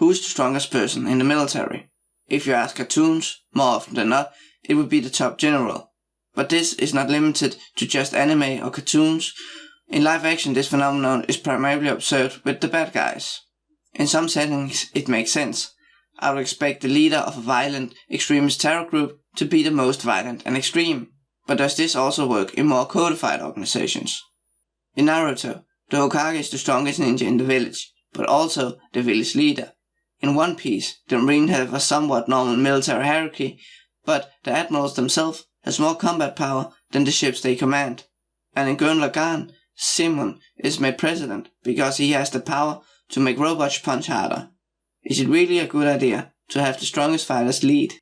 who's the strongest person in the military? If you ask cartoons, more often than not, it would be the top general. But this is not limited to just anime or cartoons. In live action, this phenomenon is primarily observed with the bad guys. In some settings, it makes sense. I would expect the leader of a violent, extremist terror group to be the most violent and extreme. But does this also work in more codified organizations? In Naruto, the Hokage is the strongest ninja in the village, but also the village leader. In One Piece, the Marines have a somewhat normal military hierarchy, but the admirals themselves has more combat power than the ships they command. And in Gurren Lagann, Simon is made president because he has the power to make robots punch harder. Is it really a good idea to have the strongest fighters lead?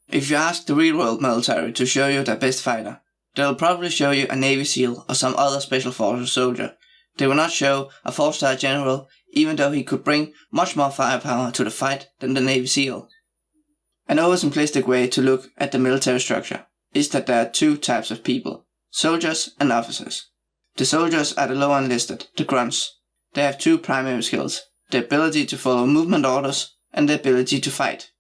If you ask the real-world military to show you their best fighter, they will probably show you a Navy SEAL or some other Special Forces soldier. They will not show a 4-star general, even though he could bring much more firepower to the fight than the Navy SEAL. An oversimplistic way to look at the military structure is that there are two types of people, soldiers and officers. The soldiers are the lower enlisted, the grunts. They have two primary skills, the ability to follow movement orders and the ability to fight.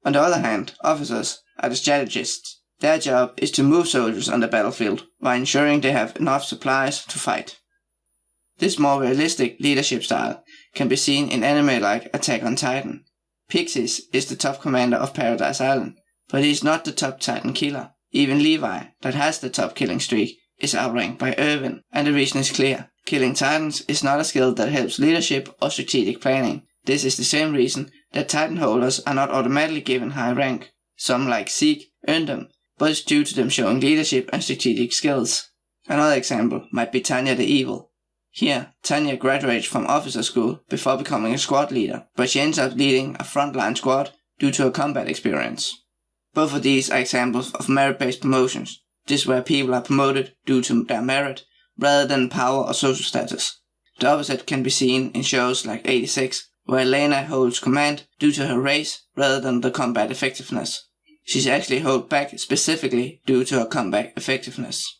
On the other hand, officers are the strategists. Their job is to move soldiers on the battlefield while ensuring they have enough supplies to fight. This more realistic leadership style can be seen in anime like Attack on Titan. Pixis is the top commander of Paradise Island, but he is not the top Titan killer. Even Levi, that has the top killing streak, is outranked by Irvin, and the reason is clear. Killing Titans is not a skill that helps leadership or strategic planning. This is the same reason that Titan holders are not automatically given high rank. Some like Zeke earn them, but it's due to them showing leadership and strategic skills. Another example might be Tanya the Evil. Here, Tanya graduates from officer school before becoming a squad leader, but she ends up leading a frontline squad due to her combat experience. Both of these are examples of merit-based promotions. This is where people are promoted due to their merit, rather than power or social status. The opposite can be seen in shows like 86, where Elena holds command due to her race rather than the combat effectiveness. She's actually held back specifically due to her combat effectiveness.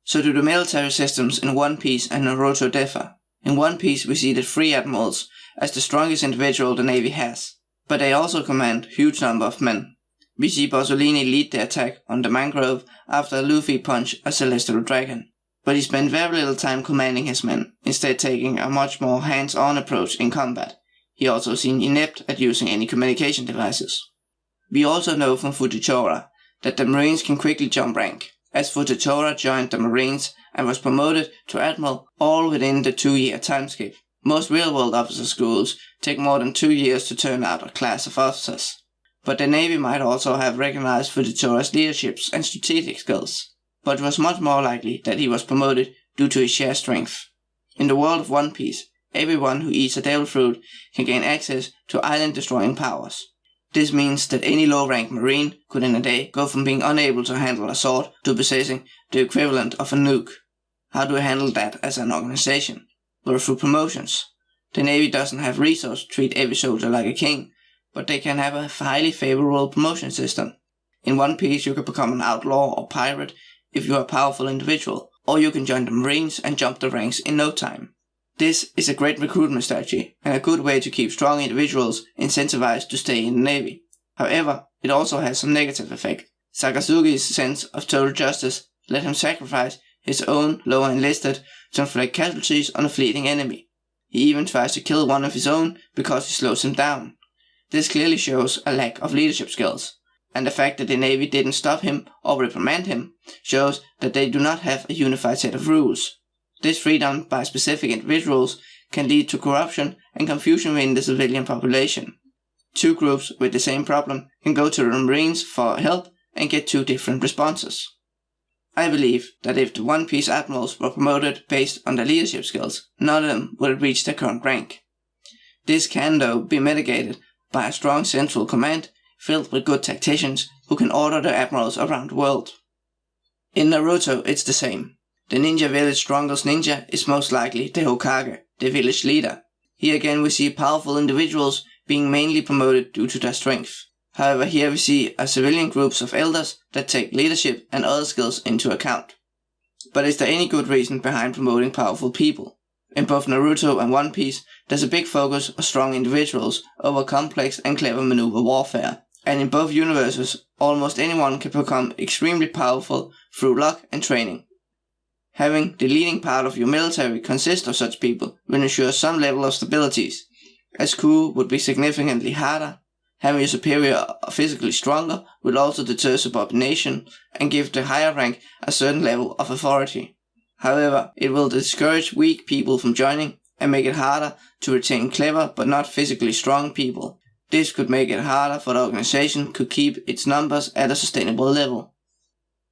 So do the military systems in One Piece and Naruto differ? In One Piece we see the 3 admirals as the strongest individual the Navy has, but they also command a huge number of men. We see Bossolini lead the attack on the mangrove after Luffy punched a celestial dragon, but he spent very little time commanding his men, instead taking a much more hands-on approach in combat. He also seemed inept at using any communication devices. We also know from Fujitora that the Marines can quickly jump rank, as Fujitora joined the Marines and was promoted to Admiral all within the 2-year timeskip. Most real-world officer schools take more than 2 years to turn out a class of officers. But the Navy might also have recognized Fujitora's leadership and strategic skills, but it was much more likely that he was promoted due to his sheer strength. In the world of One Piece, everyone who eats a devil fruit can gain access to island-destroying powers. This means that any low-ranked Marine could in a day go from being unable to handle a sword to possessing the equivalent of a nuke. How do we handle that as an organization? Well, through promotions. The Navy doesn't have resources to treat every soldier like a king, but they can have a highly favorable promotion system. In One Piece you can become an outlaw or pirate if you are a powerful individual, or you can join the Marines and jump the ranks in no time. This is a great recruitment strategy and a good way to keep strong individuals incentivized to stay in the Navy. However, it also has some negative effect. Sakazuki's sense of total justice let him sacrifice his own lower enlisted to inflict casualties on a fleeting enemy. He even tries to kill one of his own because he slows him down. This clearly shows a lack of leadership skills, and the fact that the Navy didn't stop him or reprimand him shows that they do not have a unified set of rules. This freedom by specific individuals can lead to corruption and confusion within the civilian population. 2 groups with the same problem can go to the Marines for help and get 2 different responses. I believe that if the One Piece admirals were promoted based on their leadership skills, none of them would reach their current rank. This can though be mitigated by a strong central command filled with good tacticians who can order their admirals around the world. In Naruto it's the same. The ninja village strongest ninja is most likely the Hokage, the village leader. Here again we see powerful individuals being mainly promoted due to their strength. However, here we see a civilian groups of elders that take leadership and other skills into account. But is there any good reason behind promoting powerful people? In both Naruto and One Piece, there's a big focus on strong individuals over complex and clever maneuver warfare. And in both universes, almost anyone can become extremely powerful through luck and training. Having the leading part of your military consist of such people will ensure some level of stability, as coup would be significantly harder. Having your superior physically stronger will also deter subordination and give the higher rank a certain level of authority. However, it will discourage weak people from joining and make it harder to retain clever but not physically strong people. This could make it harder for the organization to keep its numbers at a sustainable level.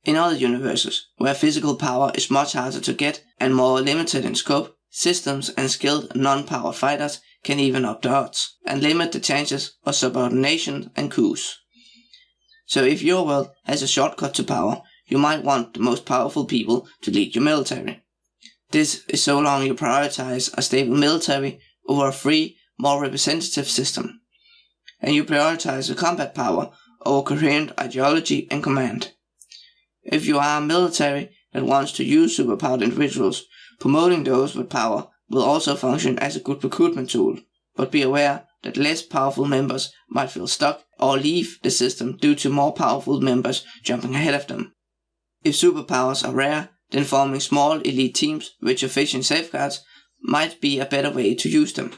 In other universes, where physical power is much harder to get and more limited in scope, systems and skilled non-power fighters can even up the odds and limit the chances of subordination and coups. So if your world has a shortcut to power, you might want the most powerful people to lead your military. This is so long you prioritize a stable military over a free, more representative system. And you prioritize the combat power over coherent ideology and command. If you are a military that wants to use superpowered individuals, promoting those with power will also function as a good recruitment tool, but be aware that less powerful members might feel stuck or leave the system due to more powerful members jumping ahead of them. If superpowers are rare, then forming small elite teams with efficient safeguards might be a better way to use them.